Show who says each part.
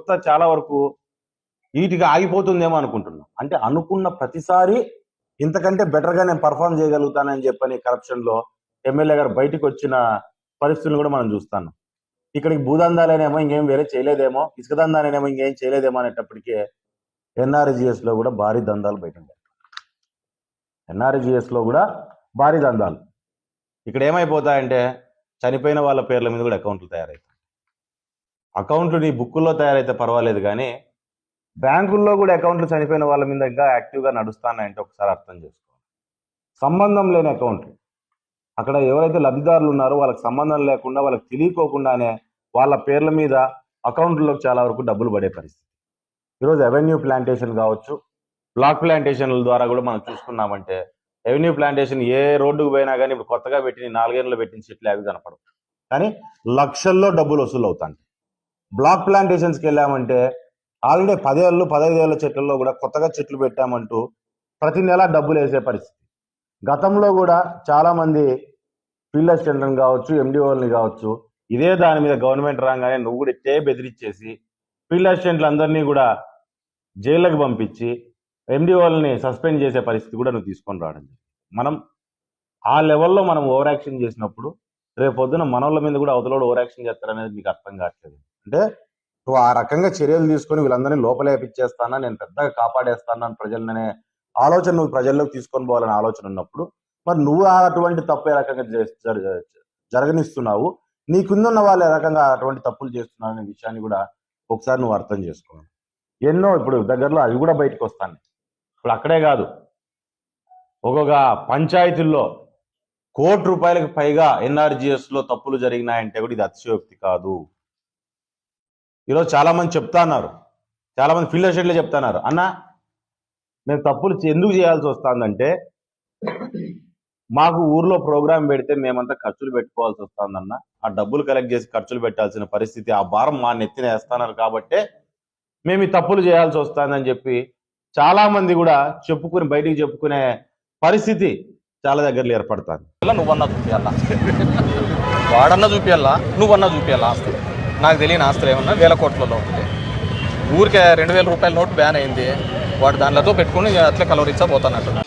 Speaker 1: కొత్త చాలా వరకు వీటికి ఆగిపోతుందేమో అనుకుంటున్నాం. అంటే అనుకున్న ప్రతిసారి ఇంతకంటే బెటర్గా నేను పర్ఫామ్ చేయగలుగుతానని చెప్పని కరప్షన్లో ఎమ్మెల్యే గారు బయటకు వచ్చిన పరిస్థితులను కూడా మనం చూస్తాను. ఇక్కడికి భూదందాలనేమో ఇంకేం వేరే చేయలేదేమో, ఇసుక దందాలనేమో ఇంకేం చేయలేదేమో అనేటప్పటికే ఎన్ఆర్జీఎస్లో కూడా భారీ దందాలు బయట ఉంటాయి. ఎన్ఆర్జీఎస్లో కూడా భారీ దందాలు. ఇక్కడ ఏమైపోతాయంటే చనిపోయిన వాళ్ళ పేర్ల మీద కూడా అకౌంట్లు తయారవుతాయి. అకౌంట్లు నీ బుక్కుల్లో తయారైతే పర్వాలేదు, కానీ బ్యాంకుల్లో కూడా అకౌంట్లు చనిపోయిన వాళ్ళ మీద ఇంకా యాక్టివ్గా నడుస్తానంటే ఒకసారి అర్థం చేసుకోవాలి. సంబంధం లేని అకౌంట్లు, అక్కడ ఎవరైతే లబ్ధిదారులు ఉన్నారో వాళ్ళకి సంబంధం లేకుండా, వాళ్ళకి తెలియకోకుండానే వాళ్ళ పేర్ల మీద అకౌంట్లోకి చాలా వరకు డబ్బులు పడే పరిస్థితి. ఈరోజు అవెన్యూ ప్లాంటేషన్ కావచ్చు, బ్లాక్ ప్లాంటేషన్ల ద్వారా కూడా మనం చూసుకున్నామంటే, అవెన్యూ ప్లాంటేషన్ ఏ రోడ్డుకు పోయినా కానీ ఇప్పుడు కొత్తగా పెట్టిన 4 ఏళ్ళలో పెట్టిన చెట్లు అవి కనపడవు, కానీ లక్షల్లో డబ్బులు వసూలు అవుతాయి. బ్లాక్ ప్లాంటేషన్స్కి వెళ్ళామంటే ఆల్రెడీ 10 ఏళ్ళు 15 ఏళ్ళ చెట్లలో కూడా కొత్తగా చెట్లు పెట్టామంటూ ప్రతి నెల డబ్బులు వేసే పరిస్థితి. గతంలో కూడా చాలామంది ఫీల్డ్ అసిస్టెంట్లను కావచ్చు, ఎండిఓల్ని కావచ్చు, ఇదే దాని మీద గవర్నమెంట్ రాగానే నువ్వు కూడా ఇట్టే బెదిరించేసి ఫీల్డ్ అసిస్టెంట్లు అందరినీ కూడా జైళ్ళకి పంపించి ఎండిఓల్ని సస్పెండ్ చేసే పరిస్థితి కూడా నువ్వు తీసుకొని రావడం. మనం ఆ లెవెల్లో మనం ఓవర్ యాక్షన్ చేసినప్పుడు రేపు పొద్దున మనోళ్ళ మీద కూడా అవతలోడు ఓవర్ యాక్షన్ చేస్తారనేది మీకు అర్థం కావట్లేదు. అంటే నువ్వు ఆ రకంగా చర్యలు తీసుకొని వీళ్ళందరినీ లోపలేపిచ్చేస్తానా, నేను పెద్దగా కాపాడేస్తానా అని ప్రజలనే ఆలోచన నువ్వు ప్రజల్లోకి తీసుకొని పోవాలని ఆలోచన ఉన్నప్పుడు మరి నువ్వు అటువంటి తప్పు ఏ రకంగా జరగనిస్తున్నావు, నీకుందున్న వాళ్ళు ఏ రకంగా అటువంటి తప్పులు చేస్తున్నారు అనే విషయాన్ని కూడా ఒకసారి నువ్వు అర్థం చేసుకోవాలి. ఎన్నో ఇప్పుడు దగ్గరలో అవి కూడా బయటకు వస్తాను. ఇప్పుడు అక్కడే కాదు, ఒక్కొక్క పంచాయతీల్లో ₹1 కోటి పైగా ఎన్ఆర్జీఎస్లో తప్పులు జరిగినాయంటే కూడా ఇది అతిశయోక్తి కాదు. ఈరోజు చాలామంది చెప్తున్నారు, చాలామంది ఫీల్డ్ అసిస్టెంట్లు చెప్తున్నారు, అన్న మేము తప్పులు ఎందుకు చేయాల్సి వస్తుందంటే మాకు ఊర్లో ప్రోగ్రాం పెడితే మేమంతా ఖర్చులు పెట్టుకోవాల్సి వస్తుందన్న, ఆ డబ్బులు కలెక్ట్ చేసి ఖర్చులు పెట్టాల్సిన పరిస్థితి, ఆ భారం మా నెత్తిన వేస్తున్నారు కాబట్టే మేము ఈ తప్పులు చేయాల్సి వస్తుందని చెప్పి చాలామంది కూడా చెప్పుకుని బయటికి చెప్పుకునే పరిస్థితి చాలా దగ్గరలో ఏర్పడుతుంది.
Speaker 2: నువ్వన్నా చూపించాలా, వాడన్నా చూపించాలా, నువ్వన్నా చూపించాలా. ఆస్తులు నాకు తెలియని ఆస్తులు ఏమన్నా 1000 కోట్లలో ఉంటుంది. ఊరికే ₹2000 నోటు బ్యాన్ అయింది, వాడు దానితో పెట్టుకుని అట్లా కలవరించబోతానంటున్నాడు.